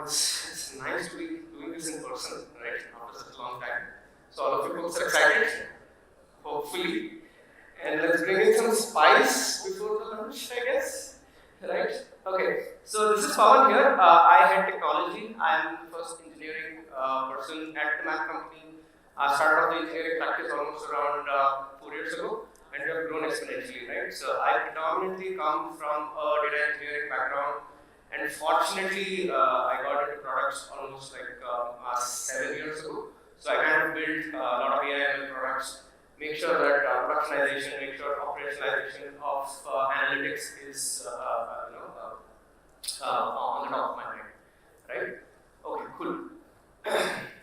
it's nice to be doing this in person, right, after such a long time. So all of you folks are excited, hopefully. And let's bring in some spice before the lunch, I guess, right? Okay, so this is Pawan here. I head technology. I am the first engineering person at the MathCompany. I started off the engineering practice almost around 4 years ago, and we have grown exponentially, right? So I predominantly come from a data engineering background, and fortunately, I got into products almost like 7 years ago. So I kind of built a lot of AI/ML products, make sure that productionization, make sure operationalization of analytics is on the top of my mind, right? Okay, cool.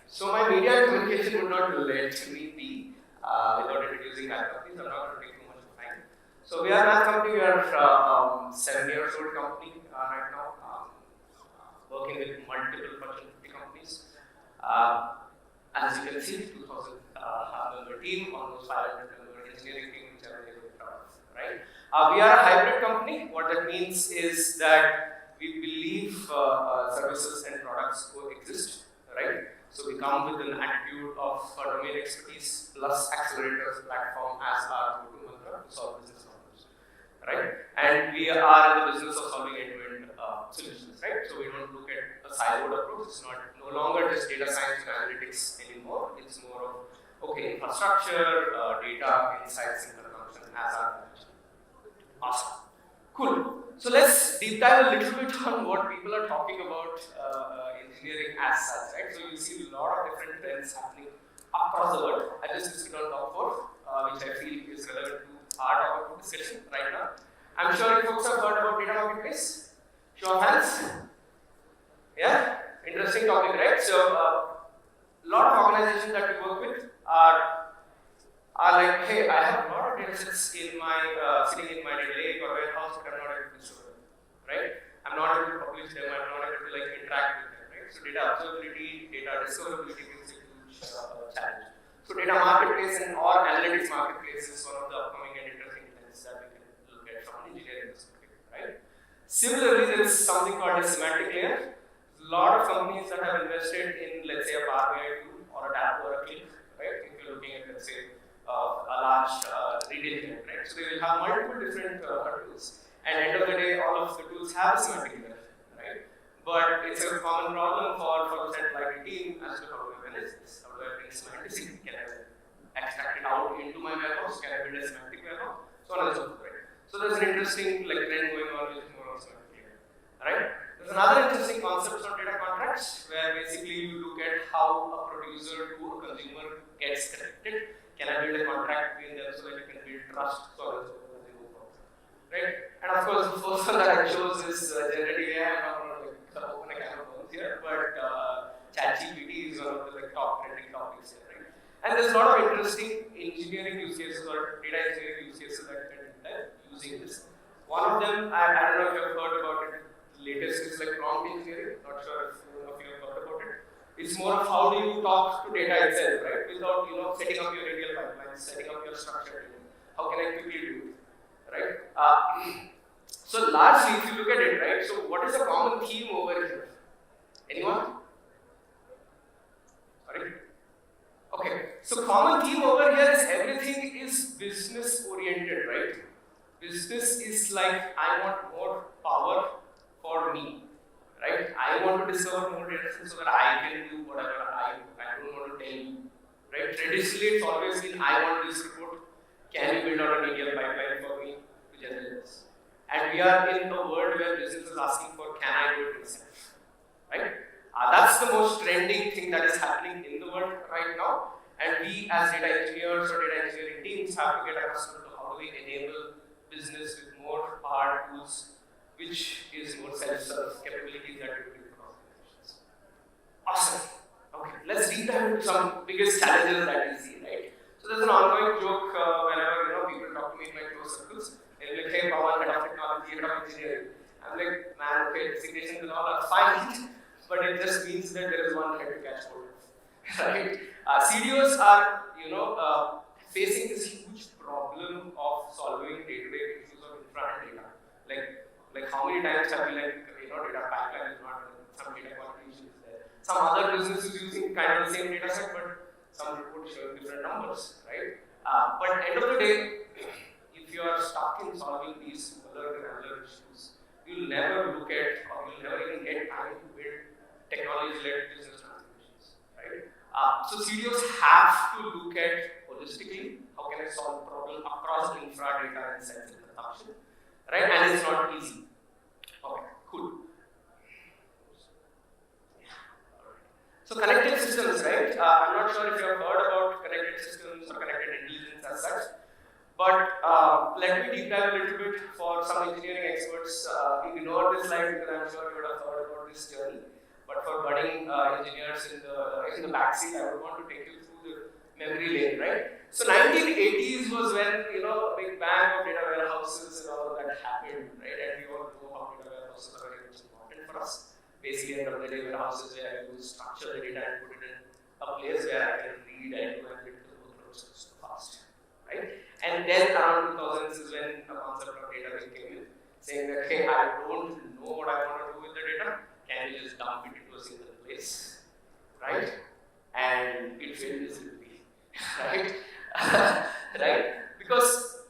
So my media and communication would not let me be without introducing MathCompany. So I'm not going to take too much of time. So we are MathCompany. We are 7 years old company right now, working with multiple Fortune 50 companies. As you can see, 2,000 member team, almost 500 member engineering team, which are really proud of, right? We are a hybrid company. What that means is that we believe services and products coexist, right? So we come with an attitude of domain expertise plus accelerators platform as our go-to mantra to solve business problems, right? And we are in the business of solving end-to-end solutions, right? So we don't look at a siloed approach. It's no longer just data science and analytics anymore. It's more of, okay, infrastructure, data, insights, and consumption as our direction. Awesome. Cool. So let's deep dive a little bit on what people are talking about engineering as such, right? So you see a lot of different trends happening across the world. I just listed on top 4, which I feel is relevant to our topic of discussion right now. I'm sure you folks have heard about data marketplace. Show of hands. Yeah, interesting topic, right? So a lot of organizations that we work with are like, hey, I have a lot of data sets in my sitting in my data lake or warehouse, but I'm not able to store them, right? I'm not able to publish them. I'm not able to like interact with them, right? So data observability, data discoverability is a huge challenge. So data marketplace and or analytics marketplace is one of the upcoming and interesting trends that we can look at from an engineering perspective, right? Similarly, there is something called a semantic layer. A lot of companies that have invested in, let's say, a Power BI tool or a Tableau or a Click, right? If you're looking at, let's say, a large retail client, right? So they will have multiple different tools, and end of the day, all of the tools have a semantic layer, right? But it's a common problem for the central IT team as to how do I manage this? How do I bring semantics? Can I extract it out into my warehouse? Can I build a semantic warehouse? So on and so forth, right? So there's an interesting like trend going on with more of semantic layer, right? There's another interesting concept on data contracts where basically you look at how a producer to a consumer gets connected. Can I build a contract between them so that you can build trust so on and so forth as they move forward, right? And of course, the first one that I chose is generative AI. I'm not going to open a can of worms here, but ChatGPT is one of the like top trending topics here, right? And there's a lot of interesting engineering use cases or data engineering use cases that are using this. One of them, I don't know if you've heard about it. Latest is like prompt engineering. Not sure if you have heard about it. It's more of how do you talk to data itself, right? Without setting up your radial pipelines, setting up your structure. How can I quickly do it, right? So largely, if you look at it, right? So what is the common theme over here? Anyone? Sorry. Okay. So common theme over here is everything is business oriented, right? Business is like I want more power for me. Right? I want to discover more data so that I can do whatever I don't want to tell you. Right? Traditionally, it's always been I want this report. Can you build out an ETL pipeline for me to generate this? And we are in a world where business is asking for can I do it myself? Right? That's the most trending thing that is happening in the world right now. And we as data engineers or data engineering teams have to get accustomed to how do we enable business with more hard tools, which is more self-serve capabilities that we bring for organizations. Awesome. Okay, let's deep dive into some biggest challenges that we see, right? So there's an ongoing joke whenever people talk to me in my close circles. They'll be like, hey, Pawan, head of technology, head of engineering. I'm like, man, okay, designations and all are fine, but it just means that there is one head to catch hold of, right? CDOs are, facing this huge problem of solving day-to-day issues of infra and data. Like how many times have we data pipeline is not running, some data quality issues Some other business is using kind of the same data set, but some report showing different numbers, right? But end of the day, if you are stuck in solving these smaller granular issues, you'll never look at, or you'll never even get time to build technology-led business transformations, right? So CDOs have to look at holistically, how can I solve problem across infra, data, insights, and consumption, right? And it's not easy. Okay, cool. So connected systems, right? I'm not sure if you have heard about connected systems or connected intelligence as such, but let me deep dive a little bit for some engineering experts. Ignore this slide because I'm sure you would have heard about this journey. But for budding engineers in the backseat, I would want to take you through the memory lane, right? So 1980s was when, big bang of data warehouses and all of that happened, right? And we all know how data warehouses are very much important for us. Basically, end of the day, warehouses where you structure the data and put it in a place where I can read and do and get the workloads so fast, right? And then around 2000s is when the concept of data lake came in, saying that, hey, I don't know what I want to do with the data, can you just dump it into a single place, right? And it will miserably, right? Right? Because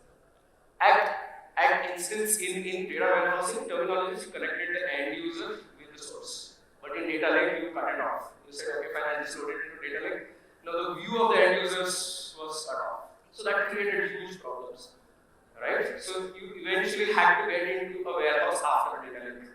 at instance in data warehousing terminologies, you connected the end user with the source. But in data lake, you cut it off. You said, okay, fine, I just loaded it into data lake. Now the view of the end users was cut off. So that created huge problems, right? So you eventually had to get into a warehouse after data lake,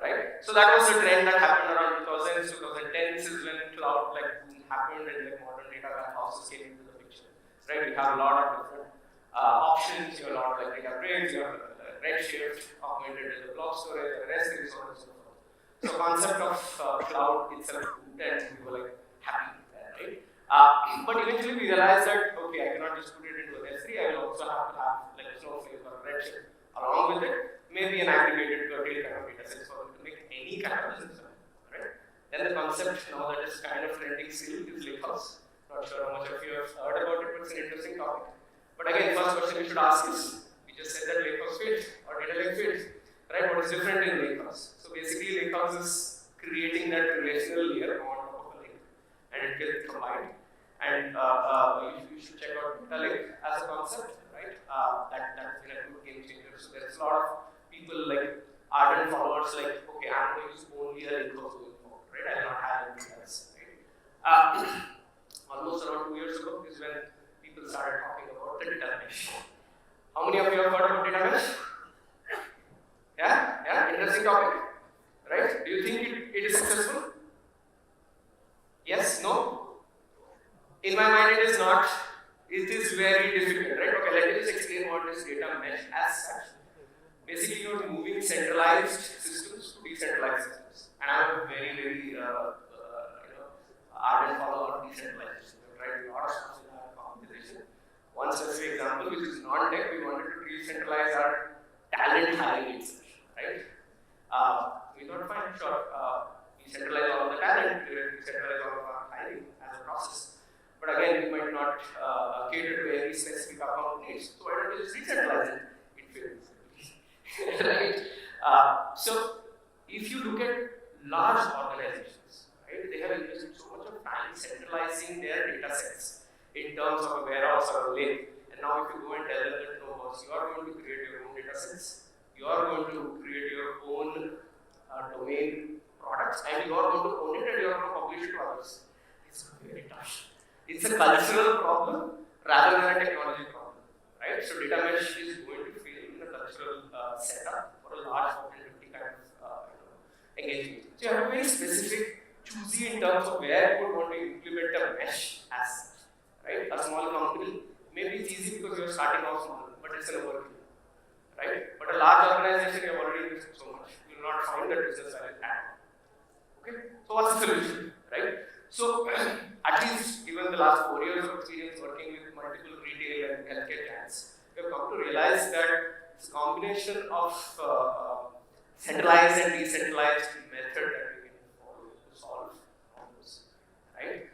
right? So that was the trend that happened around 2000s, 2010s is when cloud boom happened and modern data warehouses came into the picture, right? We have a lot of different options. You have a lot of Databricks, you have Redshift, augmented with the block storage, REST, and so on and so forth. So concept of cloud itself boomed and we were happy there, right? But eventually we realized that, okay, I cannot just put it into a S3, I will also have to have Snowflake or Redshift along with it, maybe an aggregated curtail kind of data set for me to make any kind of business, right? Then the concept now that is kind of trending still is lakehouse. Not sure how much of you have heard about it, but it's an interesting topic. But again, first question you should ask is, we just said that lakehouse failed or data lake failed, right? What is different in lakehouse? So basically, lakehouse is creating that relational layer on top of a lake, and it gets combined. And you should check out data lake as a concept, right? That's been a good game changer. So there's a lot of people ardent followers okay, I'm going to use only a lakehouse going forward, right? I will not have anything else, right? Almost around 2 years ago is when people started talking about the data mesh. How many of you have heard about data mesh? Yeah, interesting topic, right? Do you think it is successful? Yes, no? In my mind, it is not. It is very difficult, right? Okay, let me just explain what is data mesh as such. Basically, you're moving centralized systems to decentralized systems. And I'm a very, ardent follower of decentralized systems, right? A lot of stuff in our competition. One specific example, which is non-tech, we wanted to decentralize our talent hiring itself, right? We thought, fine, sure, we centralize all of the talent, we centralize all of our hiring as a process. But again, we might not cater to every specific account needs, so why don't we just decentralize it? It fails. Right? So, if you look at large organizations, right, they have invested so much of time centralizing their data sets in terms of a warehouse or a lake. And now, if you go and tell them that no, boss, you are going to create your own data sets, you are going to create your own domain products, and you are going to own it and you are going to publish it to others. It's very tough. It's a cultural problem rather than a technology problem, right? So data mesh is going to fail in a cultural setup for a large Fortune 50 kind of engagement. So you have to be very specific, choosy in terms of where you would want to implement a mesh as such, right? A small company, maybe it's easy because you're starting off small, but it's an overkill, right? But a large organization, you have already invested so much, you will not find that business value at all. Okay? So what's the solution, right? So, at least given the last 4 years of experience working with multiple retail and healthcare giants, we have come to realize that this combination of centralized and decentralized method that we can follow to solve problems, right?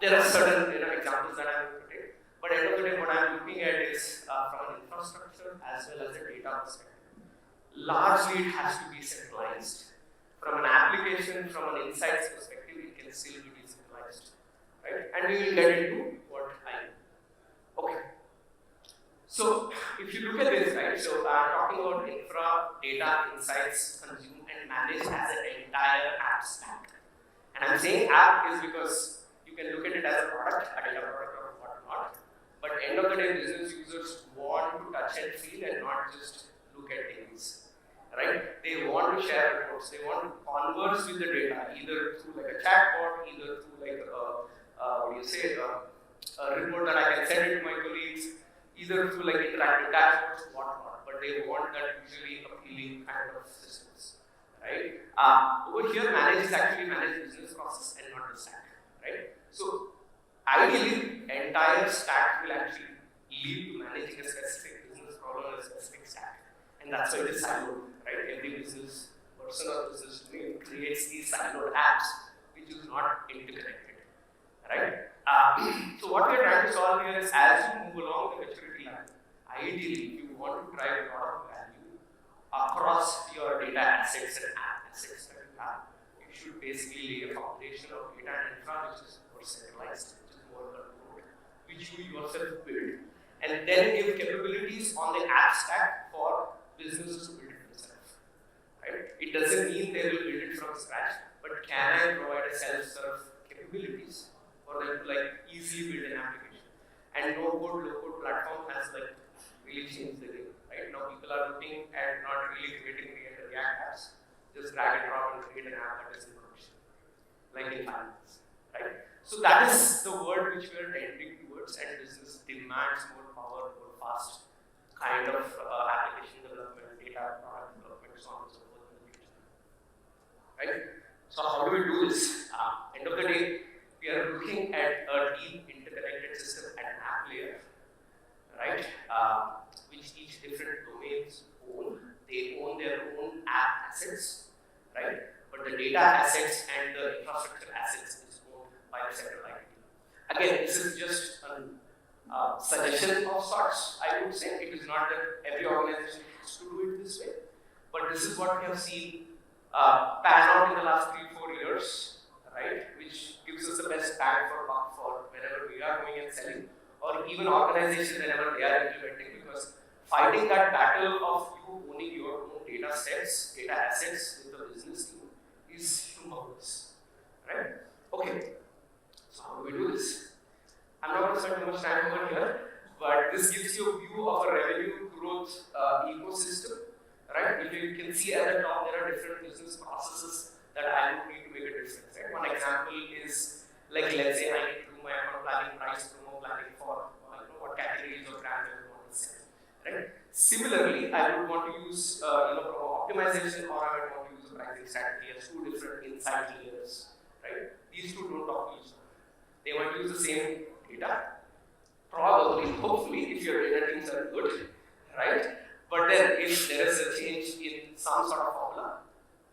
There are certain examples that I'm going to take, but at the end of the day, what I'm looking at is from an infrastructure as well as a data perspective. Largely, it has to be centralized. From an application, from an insights perspective, can still be decentralized, right? And we will get into what I mean. Okay. So if you look at this, right, so I'm talking about infra, data, insights, consume and manage as an entire app stack. And I'm saying app is because you can look at it as a product, a data product or whatnot. But at the end of the day, business users want to touch and feel and not just look at things, right? They want to share reports. They want to converse with the data, either through like a chatbot, either through like a report that I can send it to my colleagues, either through like interactive dashboards, whatnot. But they want that visually appealing kind of systems, right? Over here, manage is actually manage business process and not the stack, right? So ideally, entire stack will actually lead to managing a specific business problem or a specific stack, and that's why it is siloed, right? Every business person or business unit creates these siloed apps which is not interconnected, right? So what we are trying to solve here is, as you move along the maturity line, ideally, if you want to drive a lot of value across your data assets and app assets that you have, you should basically lay a foundation of data and infra which is more centralized, which is more controlled, which you yourself build, and then give capabilities on the app stack for businesses to build it themselves. Right? It doesn't mean they will build it from scratch, but can I provide a self-serve capabilities for them to like easily build an application? And no-code, low-code platform has like really changed the game. Right? Now people are looking at not really creating React apps, just drag and drop and create an app that is in production, like in finance. Right? So that is the word which we are tending towards, and business demands more power, more fast kind of application development, data product development, so on and so forth in the future. Right? So how do we do this? End of the day, we are looking at a deep interconnected system at an app layer, right? Which each different domains own. They own their own app assets, right? But the data assets and the infrastructure assets is owned by the central entity. Again, this is just a suggestion of sorts, I would say. It is not that every organization has to do it this way, but this is what we have seen pan out in the last 3-4 years, right? Which gives us the best bang for buck for whenever we are going and selling, or even organizations whenever they are implementing, because fighting that battle of you owning your own data sets, data assets with the business team is humongous, right? Okay, so how do we do this? I'm not going to spend too much time over here, but this gives you a view of a revenue growth ecosystem, right? If you can see at the top, there are different business processes that I would need to make a difference, right? One example is, like, let's say I need to do my account planning, price promo planning for what categories of brands I want to sell, right? Similarly, I would want to use promo optimization, or I would want to use a pricing strategy as two different insight layers, right? These two don't talk to each other. They might use the same data, probably, hopefully, if your data teams are good, right? But then if there is a change in some sort of formula,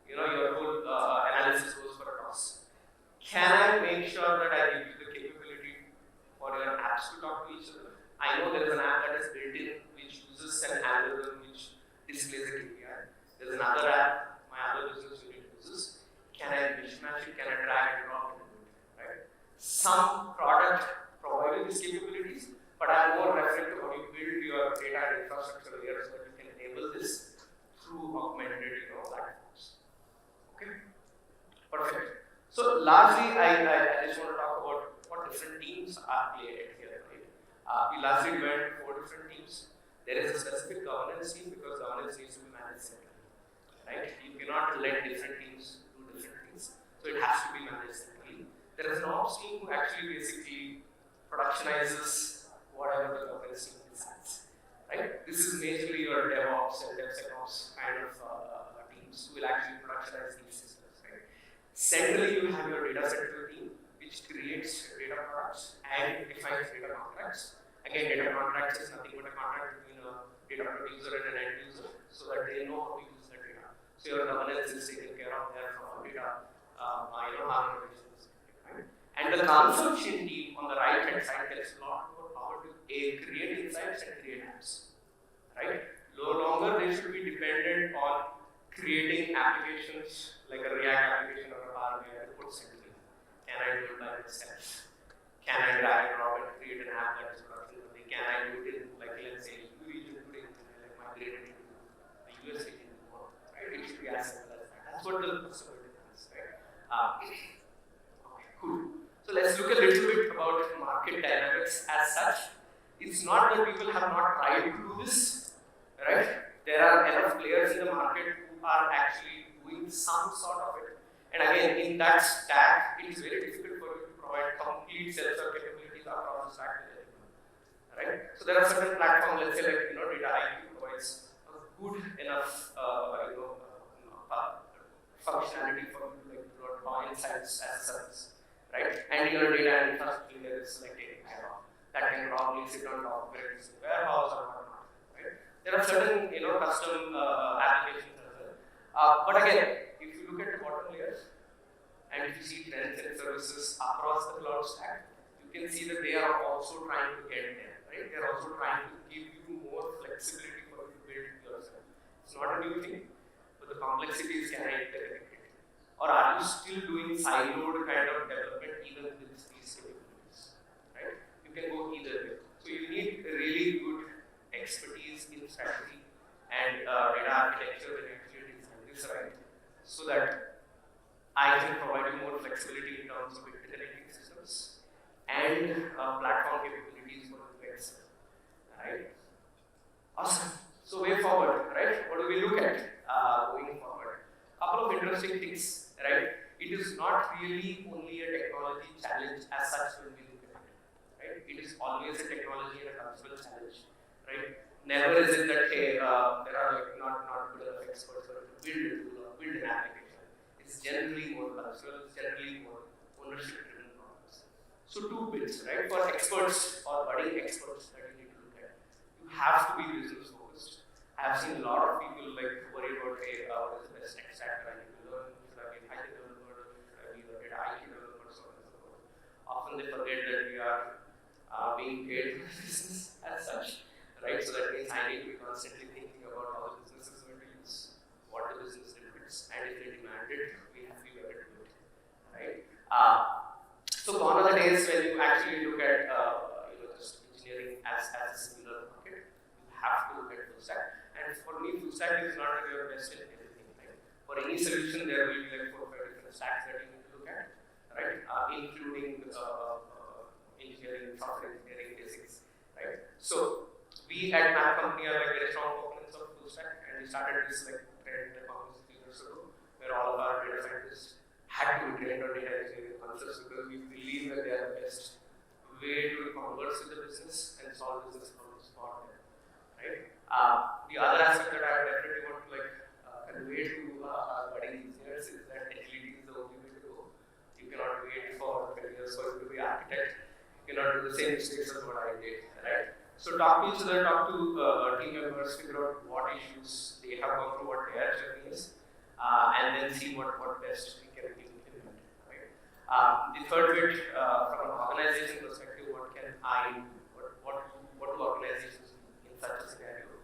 your whole analysis goes for a toss. Can I make sure that I give you the capability for your apps to talk to each other? I know there is an app that is built in which uses an algorithm which displays a KPI. There's another app my other business unit uses. Can I mishmatch it? Can I drag and drop it? Right? Some product provided these capabilities, but I'm more referring to how you build your data and infrastructure layers so that you can enable this through augmented platforms. Okay? Perfect. So largely, I just want to talk about what different teams are played here. Right? We largely divide 4 different teams. There is a specific governance team because governance needs to be managed centrally. Right? You cannot let different teams do different things, so it has to be managed centrally. There is an ops team who actually basically productionizes whatever the governance team decides. Right? This is majorly your DevOps and DevSecOps kind of teams who will actually productionize these systems. Right? Centrally, you have your data central team, which creates data products and defines data contracts. Again, data contracts is nothing but a contract between a data producer and an end user, so that they know how to use the data. So your governance is taken care of there from data harmonizations. Right? And the consumption team on the right hand side gets a lot more power to create insights and create apps. Right? No longer they should be dependent on creating applications like a React application or a Power BI report centrally. Can Can I do it by myself? Can I drag and drop and create an app that is production ready? Can I do it in, like, let's say, you region today, like migrate it into a US region, right? It should be as simple as that. That's what the customer demands, right? Okay, cool. So let's look a little bit about market dynamics as such. It's not that people have not tried to do this, right? There are enough players in the market who are actually doing some sort of it. And again, in that stack, it is very difficult for you to provide complete sets of capabilities across the stack with everyone, right? So there are certain platforms, let's say like, Data IQ provides a good enough, functionality for you to like draw insights as a service, right? And your data infrastructure there is like a that can probably sit on top of it, warehouse or whatnot, right? There are certain, custom applications as well. But again, if you look at the bottom layers and if you see trends and services across the cloud stack, you can see that they are also trying to get there, right? They are also trying to give you more flexibility for you to build yourself. It's not a new thing, but the complexity is, can I integrate it? Or are you still doing siloed kind of development even with these capabilities, right? You can go either way. So you need a really good expertise in strategy and data architecture and actually design this right, so that I can provide you more flexibility in terms of integrating systems and platform capabilities for the website, right? Awesome. So way forward, right? What do we look at going forward? Couple of interesting things, right? It is not really only a technology challenge as such when we look at it, right? It is always a technology and a cultural challenge, right? Never is it that, hey, there are like not good enough experts to build a tool or build an application. It's generally more cultural, it's generally more ownership-driven problems. So two bits, right? For experts or budding experts that you need to look at, you have to be business focused. I have seen a lot of people like worry about, hey, what is the best tech stack that I need to learn? Should I be a Python developer? Should I be a data IQ developer? So on and so forth. Often they forget that we are being paid for business as such, right? So that means I need to be constantly thinking about how the business is going to use, what the business demands, and if they demand it, we have to be able to do it, right? So gone are the days when you actually look at just engineering as a singular market. You have to look at full stack. And for me, full stack is not that you're best in everything, right? For any solution, there will be like 4 or 5 different stacks that you need to look at, right? Including engineering, software engineering basics, right? So we at MathCompany are like very strong proponents of full stack, and we started this like trend almost 3 years ago, where all of our data scientists had to be trained on data engineering concepts because we believe that they are the best way to converse with the business and solve business problems for them, right? The other aspect that I definitely want to like convey to our budding engineers is that agility is the only way to go. You cannot wait for 20 years for you to be architect. You cannot do the same mistakes as what I did, right? So talk to each other, talk to team members, figure out what issues they have gone through, what their journey is, and then see what best we can implement, right? The third bit, from an organization perspective, what can I do? What do organizations do in such a scenario?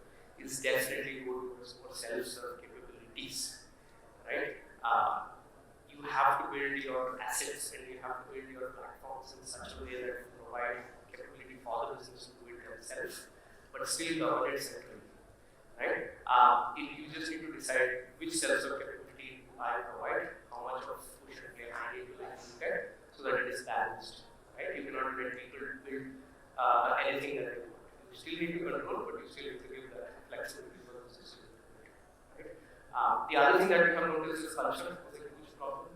Is definitely go towards more self-serve capabilities, right? You have to build your assets and you have to build your platforms in such a way that you provide capability for the business to do it themselves, but still govern it centrally, right? You just need to decide which self-serve capability I provide, how much of push and play I need to look at, so that it is balanced, right? You cannot let people build anything that they want. You still need to control, but you still need to give that flexibility for the system, right? The other thing that we have noticed is culture was a huge problem,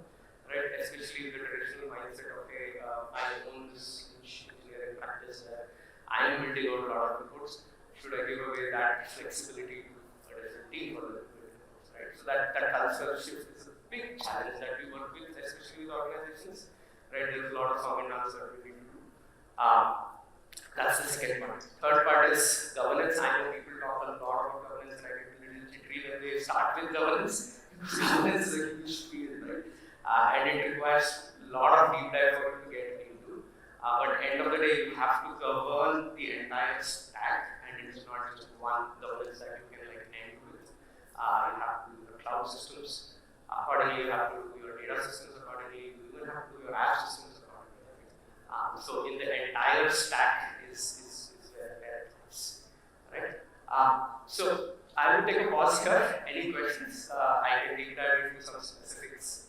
right? Especially the traditional mindset of, hey, I own this engineering practice where I am building out a lot of reports. Should I give away that flexibility to a different team for the reports, right? So that culture shift is a big challenge that we work with, especially with organizations, right? There's a lot of governance that we need to do. That's the second part. Third part is governance. I know people talk a lot about governance, right? It's a little jittery when they start with governance. Governance is a huge field, right? And it requires a lot of deep dive for you to get into. But at the end of the day, you have to govern the entire stack, and it is not just one governance that you can like end with. You have to do the cloud systems, Accordingly, you have to do your data systems accordingly. You even have to do your app systems accordingly. So in the entire stack is where it is, right? So I will take a pause here. Any questions? I can deep dive into some specifics.